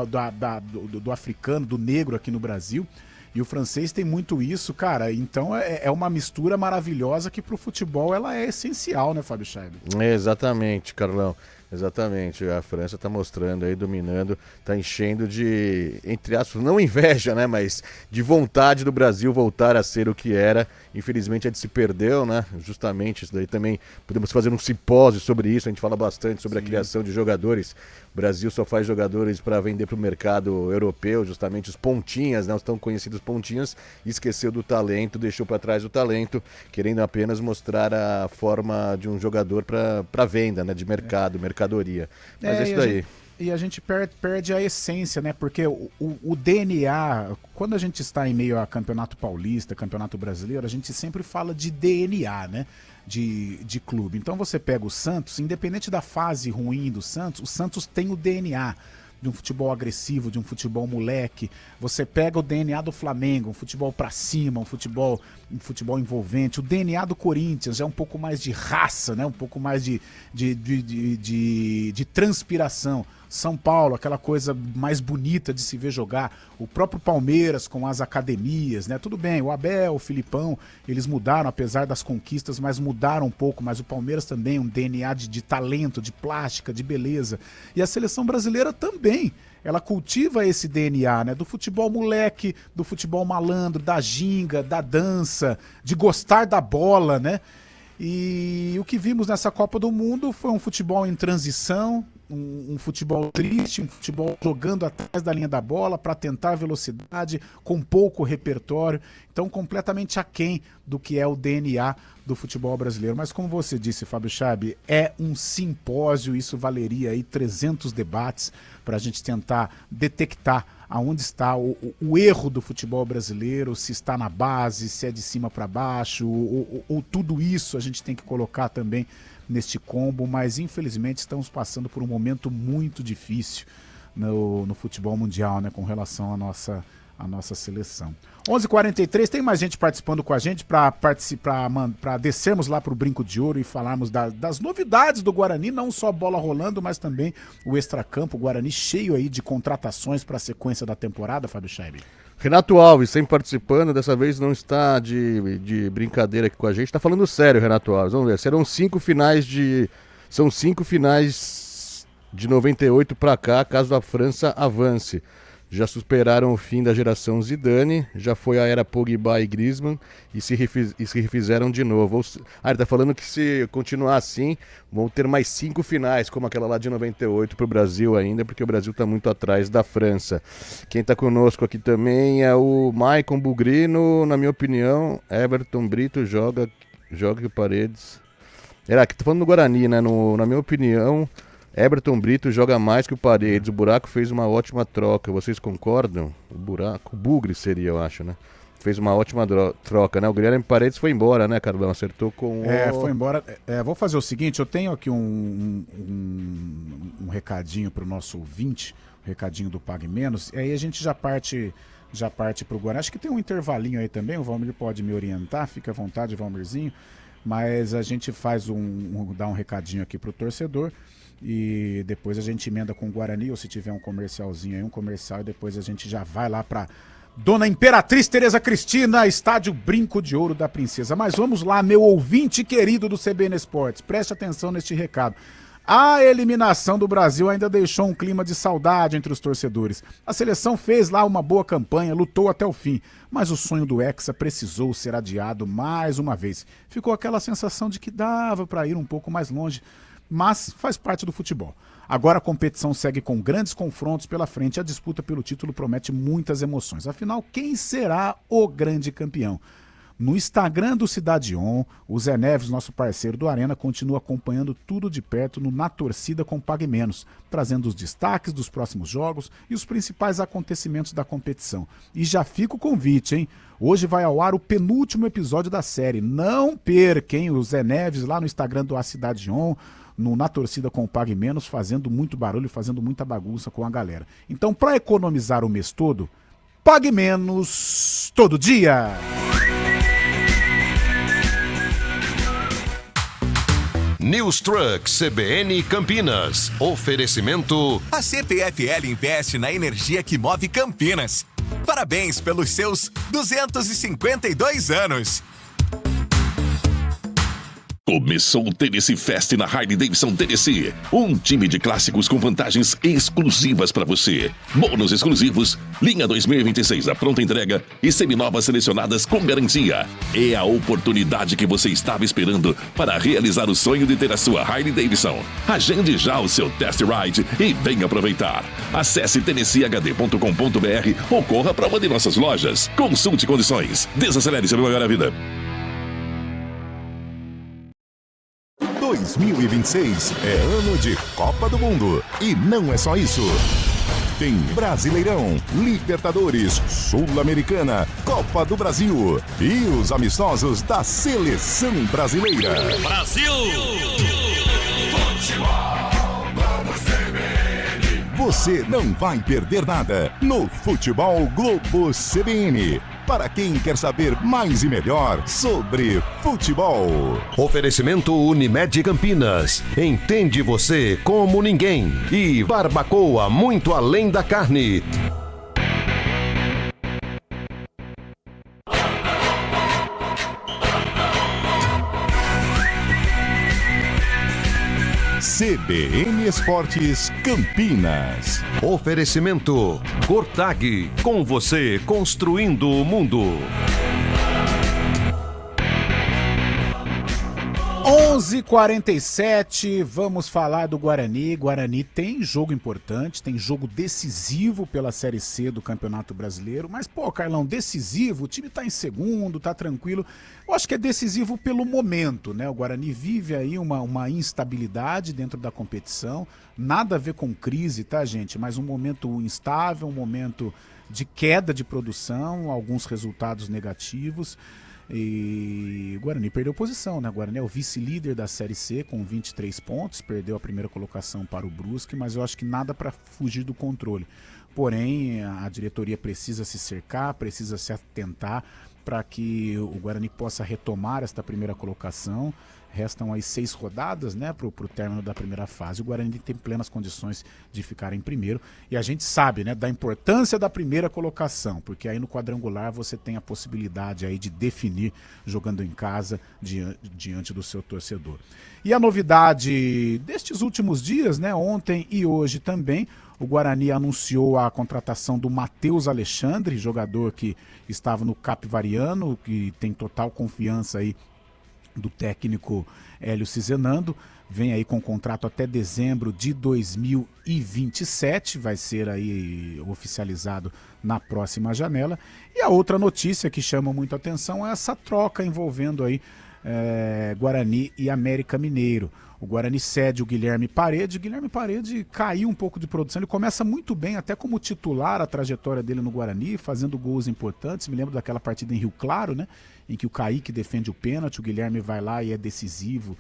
africano, do negro aqui no Brasil. E o francês tem muito isso, cara. Então é uma mistura maravilhosa que pro futebol ela é essencial, né, Fábio Scheibe? Exatamente, Carlão. Exatamente. A França tá mostrando aí, dominando, tá enchendo de, entre aspas, não inveja, né, mas de vontade do Brasil voltar a ser o que era. Infelizmente a gente se perdeu, né? Justamente isso daí também. Podemos fazer um simpósio sobre isso. A gente fala bastante sobre a criação de jogadores. O Brasil só faz jogadores para vender para o mercado europeu, justamente os pontinhas, né? Os tão conhecidos pontinhas. Esqueceu do talento, deixou para trás o talento, querendo apenas mostrar a forma de um jogador para venda, né? De mercado, mercadoria. Mas é isso daí. E a gente perde a essência, né? Porque o DNA, quando a gente está em meio a Campeonato Paulista, Campeonato Brasileiro, a gente sempre fala de DNA, né? De clube. Então você pega o Santos, independente da fase ruim do Santos, o Santos tem o DNA de um futebol agressivo, de um futebol moleque. Você pega o DNA do Flamengo, um futebol pra cima, um futebol envolvente. O DNA do Corinthians é um pouco mais de raça, né? Um pouco mais de transpiração. São Paulo, aquela coisa mais bonita de se ver jogar. O próprio Palmeiras com as academias, né? Tudo bem, o Abel, o Filipão, eles mudaram, apesar das conquistas, mas mudaram um pouco. Mas o Palmeiras também, um DNA de talento, de plástica, de beleza. E a seleção brasileira também. Ela cultiva esse DNA, né? Do futebol moleque, do futebol malandro, da ginga, da dança, de gostar da bola, né? E o que vimos nessa Copa do Mundo foi um futebol em transição, um futebol triste, um futebol jogando atrás da linha da bola para tentar velocidade, com pouco repertório, então completamente aquém do que é o DNA do futebol brasileiro. Mas como você disse, Fábio Scheibe, é um simpósio, isso valeria aí 300 debates para a gente tentar detectar aonde está o erro do futebol brasileiro, se está na base, se é de cima para baixo, ou tudo isso a gente tem que colocar também neste combo, mas infelizmente estamos passando por um momento muito difícil no futebol mundial, né, com relação à a nossa seleção. 11h43, tem mais gente participando com a gente para descermos lá para o Brinco de Ouro e falarmos das novidades do Guarani, não só bola rolando, mas também o extracampo. O Guarani cheio aí de contratações para a sequência da temporada, Fábio Scheibe. Renato Alves, sempre participando, dessa vez não está de brincadeira aqui com a gente, está falando sério, Renato Alves. Vamos ver, são 5 finais de 98 para cá, caso a França avance. Já superaram o fim da geração Zidane, já foi a era Pogba e Griezmann e se refizeram de novo. Ele está falando que se continuar assim, vão ter mais 5 finais, como aquela lá de 98 para o Brasil ainda, porque o Brasil está muito atrás da França. Quem está conosco aqui também é o Maicon Bugrino, na minha opinião, Everton Brito joga que o Paredes... Aqui tô falando do Guarani, né? Na minha opinião... Everton Brito joga mais que o Paredes. O Buraco fez uma ótima troca. Vocês concordam? O Bugre seria, eu acho, né? Fez uma ótima troca, né? O Guilherme Paredes foi embora, né, Carlão? Acertou com foi embora. Vou fazer o seguinte, eu tenho aqui um recadinho pro nosso ouvinte, um recadinho do Pague Menos, e aí a gente já parte pro Guarani. Acho que tem um intervalinho aí também, o Valmir pode me orientar, fica à vontade, Valmirzinho, mas a gente faz dá um recadinho aqui pro torcedor. E depois a gente emenda com o Guarani, ou se tiver um comercialzinho aí, um comercial, e depois a gente já vai lá pra Dona Imperatriz Tereza Cristina, estádio Brinco de Ouro da Princesa. Mas vamos lá, meu ouvinte querido do CBN Esportes, preste atenção neste recado. A eliminação do Brasil ainda deixou um clima de saudade entre os torcedores. A seleção fez lá uma boa campanha, lutou até o fim, mas o sonho do Hexa precisou ser adiado mais uma vez. Ficou aquela sensação de que dava para ir um pouco mais longe, mas faz parte do futebol. Agora a competição segue com grandes confrontos pela frente e a disputa pelo título promete muitas emoções. Afinal, quem será o grande campeão? No Instagram do Cidade On, o Zé Neves, nosso parceiro do Arena, continua acompanhando tudo de perto no Na Torcida com Pague Menos, trazendo os destaques dos próximos jogos e os principais acontecimentos da competição. E já fica o convite, hein? Hoje vai ao ar o penúltimo episódio da série. Não perca, hein? O Zé Neves lá no Instagram do A Cidade On, Na Torcida com Pague Menos, fazendo muito barulho, fazendo muita bagunça com a galera. Então, para economizar o mês todo, pague menos todo dia! News Truck CBN Campinas. Oferecimento. A CPFL investe na energia que move Campinas. Parabéns pelos seus 252 anos. Começou o Tennessee Fest na Harley-Davidson Tennessee. Um time de clássicos com vantagens exclusivas para você. Bônus exclusivos, linha 2026 à pronta entrega e seminovas selecionadas com garantia. É a oportunidade que você estava esperando para realizar o sonho de ter a sua Harley-Davidson. Agende já o seu test ride e venha aproveitar. Acesse tennesseehd.com.br ou corra para uma de nossas lojas. Consulte condições. Desacelere seu melhor a vida. 2026 é ano de Copa do Mundo. E não é só isso. Tem Brasileirão, Libertadores, Sul-Americana, Copa do Brasil e os amistosos da Seleção Brasileira. Brasil! Você não vai perder nada no Futebol Globo CBN. Para quem quer saber mais e melhor sobre futebol. Oferecimento Unimed Campinas. Entende você como ninguém. E Barbacoa, muito além da carne. CBN Esportes Campinas. Oferecimento Gortag, com você construindo o mundo. 11h47, vamos falar do Guarani. Guarani tem jogo importante, tem jogo decisivo pela Série C do Campeonato Brasileiro. Mas, pô, Carlão, decisivo, o time tá em segundo, tá tranquilo. Eu acho que é decisivo pelo momento, né? O Guarani vive aí uma instabilidade dentro da competição. Nada a ver com crise, tá, gente? Mas um momento instável, um momento de queda de produção, alguns resultados negativos. E o Guarani perdeu posição, né? O Guarani é o vice-líder da Série C com 23 pontos, perdeu a primeira colocação para o Brusque, mas eu acho que nada para fugir do controle. Porém, a diretoria precisa se cercar, precisa se atentar para que o Guarani possa retomar esta primeira colocação. Restam aí 6 rodadas, né, para o término da primeira fase. O Guarani tem plenas condições de ficar em primeiro. E a gente sabe, né, da importância da primeira colocação, porque aí no quadrangular você tem a possibilidade aí de definir jogando em casa diante do seu torcedor. E a novidade destes últimos dias, né, ontem e hoje também, o Guarani anunciou a contratação do Matheus Alexandre, jogador que estava no Capivariano, que tem total confiança aí do técnico Hélio Cizenando, vem aí com contrato até dezembro de 2027, vai ser aí oficializado na próxima janela. E a outra notícia que chama muito a atenção é essa troca envolvendo aí Guarani e América Mineiro. O Guarani cede o Guilherme Parede. O Guilherme Parede caiu um pouco de produção. Ele começa muito bem, até como titular, a trajetória dele no Guarani, fazendo gols importantes. Me lembro daquela partida em Rio Claro, né? Em que o Kaique defende o pênalti, o Guilherme vai lá e é decisivo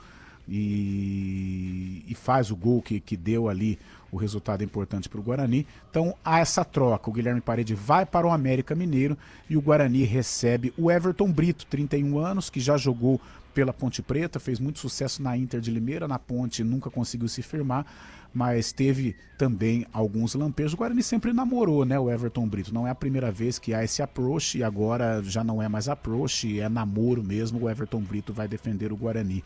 e faz o gol que deu ali o resultado importante para o Guarani. Então há essa troca. O Guilherme Parede vai para o América Mineiro e o Guarani recebe o Everton Brito, 31 anos, que já jogou pela Ponte Preta, fez muito sucesso na Inter de Limeira, na Ponte nunca conseguiu se firmar, mas teve também alguns lampejos. O Guarani sempre namorou, né, o Everton Brito. Não é a primeira vez que há esse approach, e agora já não é mais approach, é namoro mesmo. O Everton Brito vai defender o Guarani.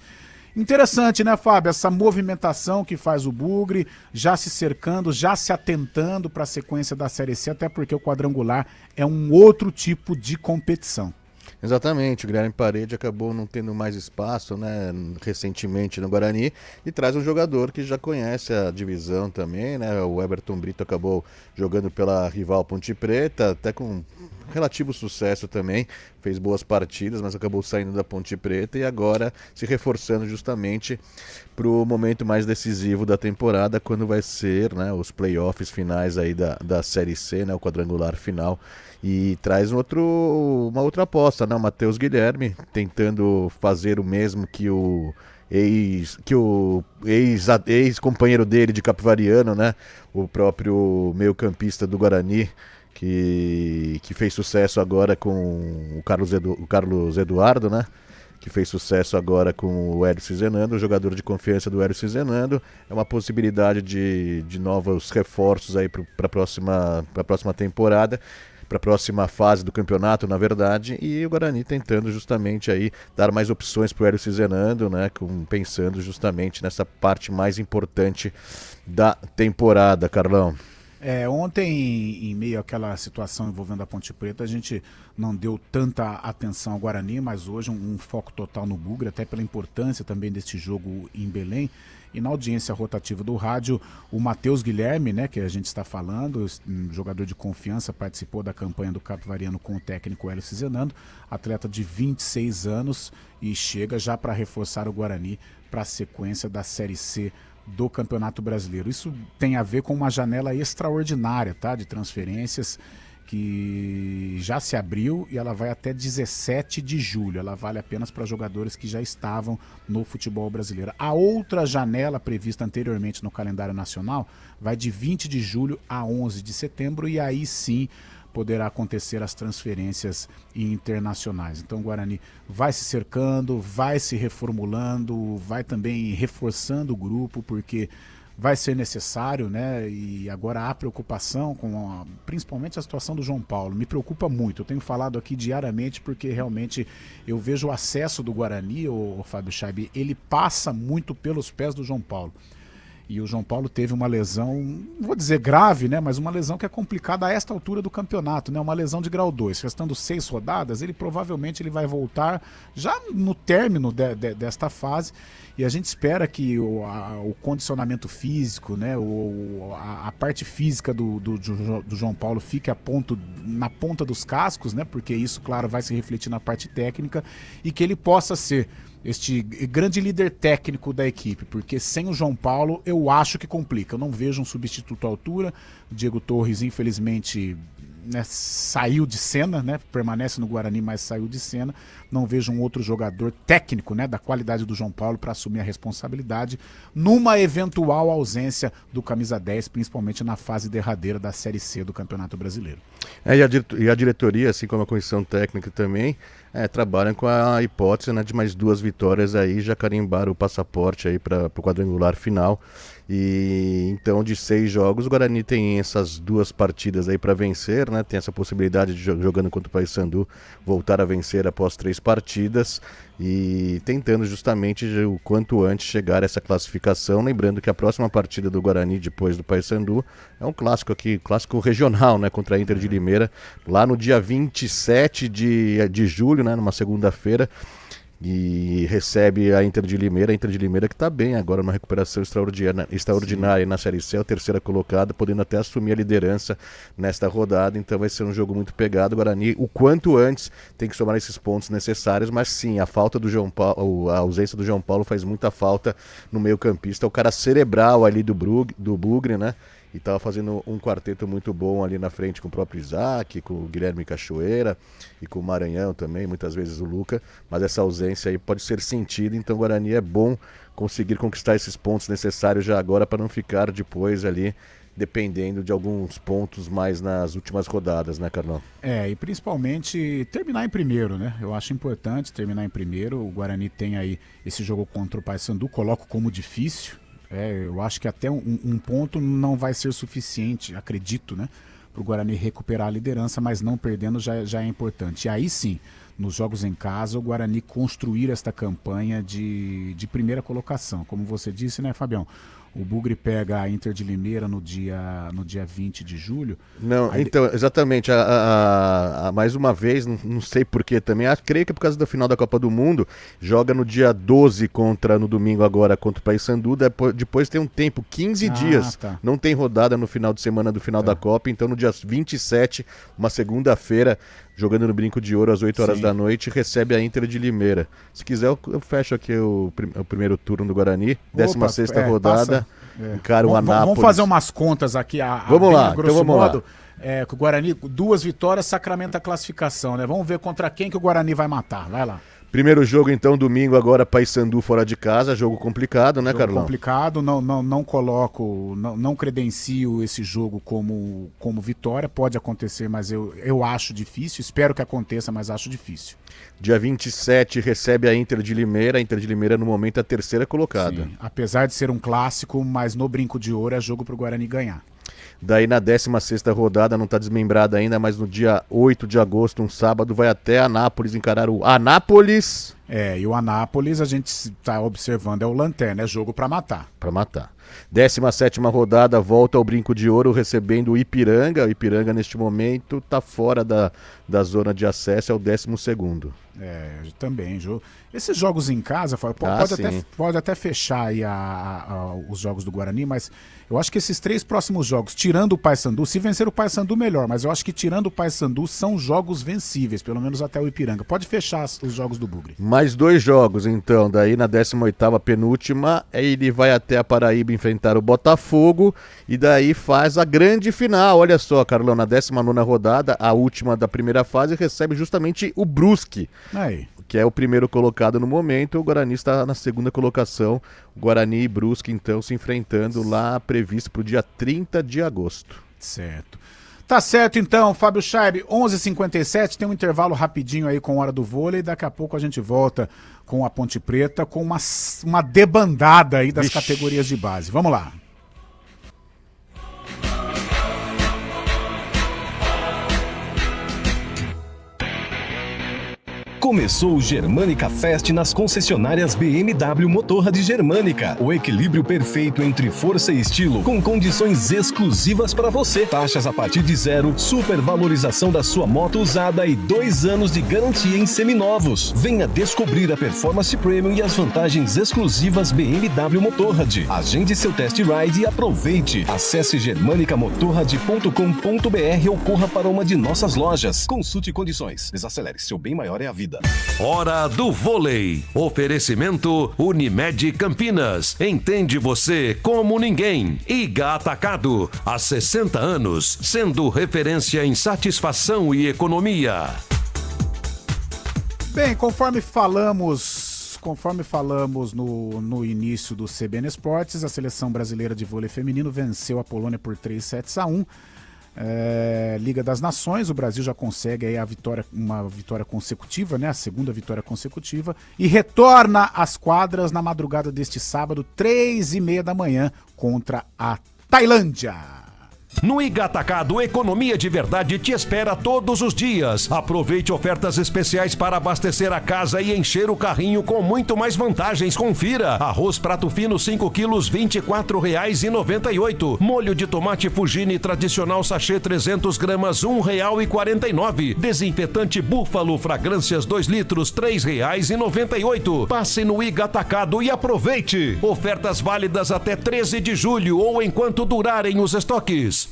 Interessante, né, Fábio? Essa movimentação que faz o Bugre, já se cercando, já se atentando para a sequência da Série C, até porque o quadrangular é um outro tipo de competição. Exatamente, o Guilherme Parede acabou não tendo mais espaço, né, recentemente no Guarani, e traz um jogador que já conhece a divisão também, né? O Everton Brito acabou jogando pela rival Ponte Preta, até com relativo sucesso também, fez boas partidas, mas acabou saindo da Ponte Preta e agora se reforçando justamente para o momento mais decisivo da temporada, quando vai ser, né, os playoffs finais aí da Série C, né, o quadrangular final, e traz uma outra aposta, né, o Matheus Guilherme, tentando fazer o mesmo que o ex-companheiro dele de Capivariano, né, o próprio meio-campista do Guarani, que fez sucesso agora com o Carlos Eduardo, né? Que fez sucesso agora com o Hélio Cizenando, o jogador de confiança do Hélio Cizenando. É uma possibilidade de novos reforços aí para a próxima temporada, para a próxima fase do campeonato, na verdade, e o Guarani tentando justamente aí dar mais opções para o Hélio Cizenando, né? Pensando justamente nessa parte mais importante da temporada, Carlão. Ontem, em meio àquela situação envolvendo a Ponte Preta, a gente não deu tanta atenção ao Guarani, mas hoje um foco total no Bugre, até pela importância também deste jogo em Belém. E na audiência rotativa do rádio, o Matheus Guilherme, né, que a gente está falando, um jogador de confiança, participou da campanha do Capivariano com o técnico Hélio Cizenando, atleta de 26 anos e chega já para reforçar o Guarani para a sequência da Série C do Campeonato Brasileiro. Isso tem a ver com uma janela extraordinária, tá, de transferências que já se abriu e ela vai até 17 de julho. Ela vale apenas para jogadores que já estavam no futebol brasileiro. A outra janela prevista anteriormente no calendário nacional vai de 20 de julho a 11 de setembro e aí sim poderá acontecer as transferências internacionais. Então o Guarani vai se cercando, vai se reformulando, vai também reforçando o grupo, porque vai ser necessário, né? E agora há preocupação com principalmente a situação do João Paulo. Me preocupa muito, eu tenho falado aqui diariamente porque realmente eu vejo o acesso do Guarani, o Fábio Chaib, ele passa muito pelos pés do João Paulo. E o João Paulo teve uma lesão, não vou dizer grave, né, mas uma lesão que é complicada a esta altura do campeonato, né, uma lesão de grau 2. Restando 6 rodadas, ele provavelmente vai voltar já no término desta fase. E a gente espera que o condicionamento físico, né, a parte física do João Paulo fique na ponta dos cascos, né, porque isso, claro, vai se refletir na parte técnica e que ele possa ser este grande líder técnico da equipe, porque sem o João Paulo eu acho que complica. Eu não vejo um substituto à altura. O Diego Torres, infelizmente, né, saiu de cena, né, permanece no Guarani, mas saiu de cena. Não vejo um outro jogador técnico, né, da qualidade do João Paulo para assumir a responsabilidade numa eventual ausência do camisa 10, principalmente na fase derradeira da Série C do Campeonato Brasileiro. E a diretoria, assim como a comissão técnica também, trabalham com a hipótese, né, de mais 2 vitórias aí, já carimbar o passaporte aí para o quadrangular final. E então, de 6 jogos, o Guarani tem essas 2 partidas aí para vencer, né? Tem essa possibilidade de, jogando contra o Paysandu, voltar a vencer após 3 partidas e tentando justamente o quanto antes chegar a essa classificação. Lembrando que a próxima partida do Guarani depois do Paysandu é um clássico aqui, clássico regional, né? Contra a Inter de Limeira, lá no dia 27 de julho, né? Numa segunda-feira. E recebe a Inter de Limeira que está bem agora numa recuperação extraordinária na Série C, a 3ª colocada, podendo até assumir a liderança nesta rodada. Então vai ser um jogo muito pegado. O Guarani, o quanto antes, tem que somar esses pontos necessários, mas sim, a falta do João Paulo, a ausência do João Paulo faz muita falta no meio-campista, o cara cerebral ali do Bugre, né? E estava fazendo um quarteto muito bom ali na frente com o próprio Isaac, com o Guilherme Cachoeira e com o Maranhão também, muitas vezes o Luca, mas essa ausência aí pode ser sentida, então o Guarani é bom conseguir conquistar esses pontos necessários já agora para não ficar depois ali dependendo de alguns pontos mais nas últimas rodadas, né, Carlão? E principalmente terminar em primeiro, né? Eu acho importante terminar em primeiro. O Guarani tem aí esse jogo contra o Paysandu, coloco como difícil. Eu acho que até um ponto não vai ser suficiente, acredito, né, para o Guarani recuperar a liderança, mas não perdendo já é importante. E aí sim, nos jogos em casa, o Guarani construir esta campanha de primeira colocação. Como você disse, né, Fabião? O Bugre pega a Inter de Limeira no dia 20 de julho. Não, então, exatamente. Mais uma vez, não sei porquê também. Creio que é por causa da final da Copa do Mundo. Joga no dia 12 no domingo agora contra o Paysandu. Depois tem um tempo, 15 dias. Tá. Não tem rodada no final de semana do final da Copa. Então no dia 27, uma segunda-feira, jogando no Brinco de Ouro às 8 horas da noite, recebe a Inter de Limeira. Se quiser, eu fecho aqui o primeiro turno do Guarani, 16ª rodada, encara o Anápolis. Vamos fazer umas contas aqui, vamos lá, então vamos lá. Que o Guarani, 2 vitórias, sacramenta a classificação, né? Vamos ver contra quem que o Guarani vai matar, vai lá. Primeiro jogo, então, domingo, agora Paysandu fora de casa, jogo complicado, né, Carlão? Complicado, não coloco, não credencio esse jogo como vitória, pode acontecer, mas eu acho difícil, espero que aconteça, mas acho difícil. Dia 27 recebe a Inter de Limeira no momento é a 3ª colocada. Sim, apesar de ser um clássico, mas no Brinco de Ouro é jogo pro Guarani ganhar. Daí na 16ª rodada, não está desmembrada ainda, mas no dia 8 de agosto, um sábado, vai até Anápolis encarar o Anápolis. E o Anápolis, a gente está observando, é o Lanterna, é jogo para matar. Para matar. 17ª rodada, volta ao Brinco de Ouro, recebendo o Ipiranga. O Ipiranga, neste momento, está fora da zona de acesso, é o 12º. Também. Esses jogos em casa, pode até fechar aí os jogos do Guarani, mas eu acho que esses 3 próximos jogos, tirando o Paysandu, se vencer o Paysandu, melhor, mas eu acho que tirando o Paysandu, são jogos vencíveis, pelo menos até o Ipiranga. Pode fechar os jogos do Bugre. Mais 2 jogos, então. Daí na 18ª penúltima, ele vai até a Paraíba enfrentar o Botafogo e daí faz a grande final. Olha só, Carlão, na 19ª rodada, a última da primeira fase, recebe justamente o Brusque. Que é o primeiro colocado no momento. O Guarani está na 2ª colocação. O Guarani e Brusque, então, se enfrentando lá, previsto para o dia 30 de agosto. Certo. Tá certo, então, Fábio Scheib, 11h57, tem um intervalo rapidinho aí com a Hora do Vôlei. Daqui a pouco a gente volta com a Ponte Preta, com uma debandada aí das categorias de base. Vamos lá. Começou o Germânica Fest nas concessionárias BMW Motorrad de Germânica. O equilíbrio perfeito entre força e estilo, com condições exclusivas para você. Taxas a partir de 0, supervalorização da sua moto usada e 2 anos de garantia em seminovos. Venha descobrir a performance premium e as vantagens exclusivas BMW Motorrad. Agende seu test ride e aproveite. Acesse germanicamotorrad.com.br ou corra para uma de nossas lojas. Consulte condições. Desacelere, seu bem maior é a vida. Hora do vôlei. Oferecimento Unimed Campinas. Entende você como ninguém. Iga Atacado. Há 60 anos, sendo referência em satisfação e economia. Bem, conforme falamos no início do CBN Esportes, a seleção brasileira de vôlei feminino venceu a Polônia por 3-1. Liga das Nações, o Brasil já consegue aí uma vitória consecutiva, né? A segunda vitória consecutiva, e retorna às quadras na madrugada deste sábado, 3h30 da manhã, contra a Tailândia. No Iga Atacado, economia de verdade te espera todos os dias. Aproveite ofertas especiais para abastecer a casa e encher o carrinho com muito mais vantagens. Confira. Arroz prato fino 5 quilos, R$ 24,98. Molho de tomate Fugini tradicional sachê 300 gramas, R$ 1,49. Desinfetante Búfalo fragrâncias 2 litros, R$ 3,98. Passe no Iga Atacado e aproveite. Ofertas válidas até 13 de julho ou enquanto durarem os estoques.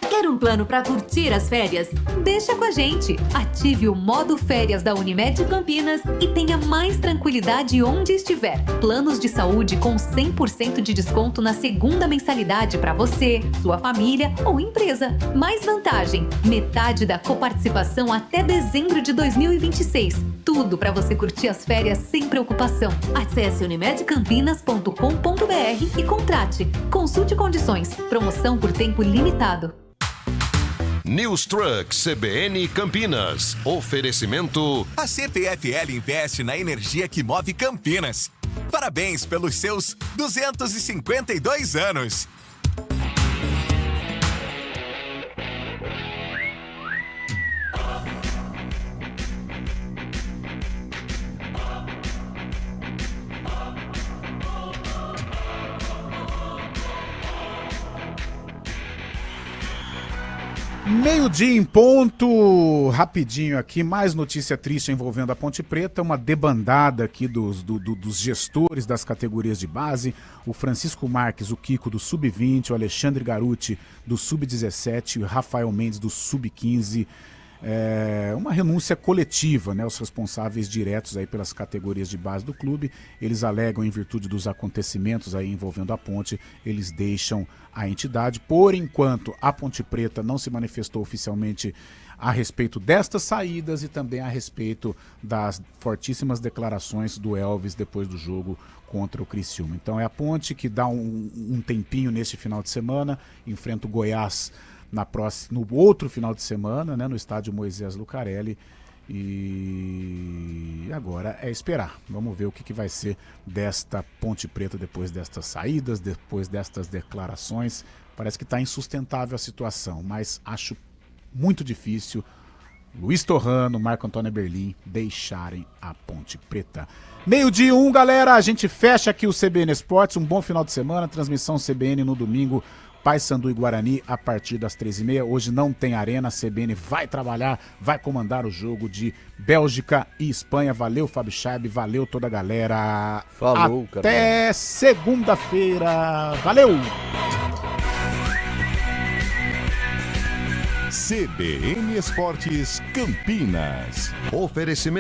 Quer um plano para curtir as férias? Deixa com a gente! Ative o modo férias da Unimed Campinas e tenha mais tranquilidade onde estiver. Planos de saúde com 100% de desconto na segunda mensalidade para você, sua família ou empresa. Mais vantagem, metade da coparticipação até dezembro de 2026. Tudo para você curtir as férias sem preocupação. Acesse unimedcampinas.com.br e contrate. Consulte condições. Promoção por tempo limitado. News Truck CBN Campinas. Oferecimento. A CPFL investe na energia que move Campinas. Parabéns pelos seus 252 anos. Meio-dia em ponto, rapidinho aqui, mais notícia triste envolvendo a Ponte Preta, uma debandada aqui dos gestores das categorias de base, o Francisco Marques, o Kiko do Sub-20, o Alexandre Garuti do Sub-17 e o Rafael Mendes do Sub-15. Uma renúncia coletiva, né? Os responsáveis diretos aí pelas categorias de base do clube, eles alegam em virtude dos acontecimentos aí envolvendo a ponte, eles deixam a entidade. Por enquanto, a Ponte Preta não se manifestou oficialmente a respeito destas saídas e também a respeito das fortíssimas declarações do Elvis depois do jogo contra o Criciúma. Então é a Ponte que dá um tempinho neste final de semana, enfrenta o Goiás no outro final de semana, né, no estádio Moisés Lucarelli, e agora é esperar. Vamos ver o que vai ser desta Ponte Preta depois destas saídas, depois destas declarações. Parece que está insustentável a situação, mas acho muito difícil Luiz Torrano, Marco Antônio Berlim deixarem a Ponte Preta. 12:01, galera, a gente fecha aqui o CBN Esportes, um bom final de semana, transmissão CBN no domingo, Paysandu e Guarani a partir das 13h30. Hoje não tem arena, a CBN vai trabalhar, vai comandar o jogo de Bélgica e Espanha. Valeu, Fábio Chaib, valeu toda a galera. Falou, cara. Até segunda-feira. Valeu! CBN Esportes Campinas. Oferecimento.